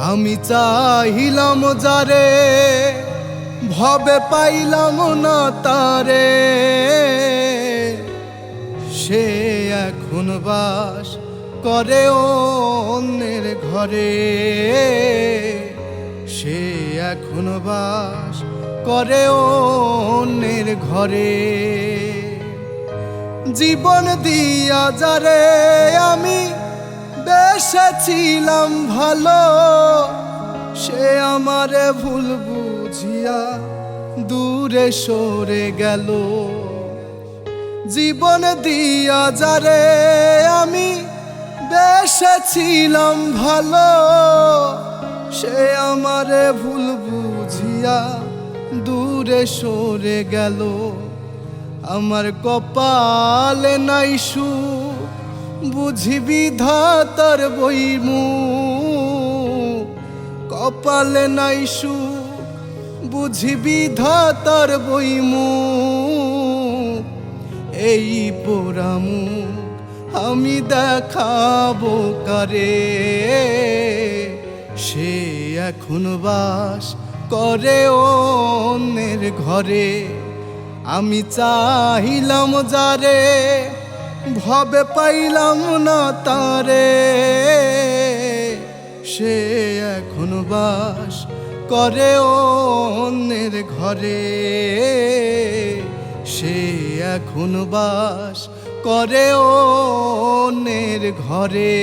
আমি চাহিলাম যারে, ভবে পাইলাম না তারে। সে এখন বাস করে অন্যের ঘরে। সে এখন বাস করে অন্যের ঘরে। জীবন দিয়া যারে আমি বেসেছিলাম ভালো, সে আমারে ভুল বুঝিয়া দূরে সরে গেল। জীবন দিয়া যারে আমি বেসেছিলাম ভালো, সে আমারে ভুল বুঝিয়া দূরে সরে গেল। আমার কপালে নাই সুখ, বুঝি বিধাতার বইমুখ। কপালে নাই সুখ, বুঝি বিধাতার বইমুখ। এই পোড়া মুখ আমি দেখাবো কারে? সে এখন বাস করে অন্যের ঘরে। আমি চাহিলাম যারে, ভবে পাইলাম না তারে। সে এখন বাস করে অন্যের ঘরে। সে এখন বাস করে অন্যের ঘরে।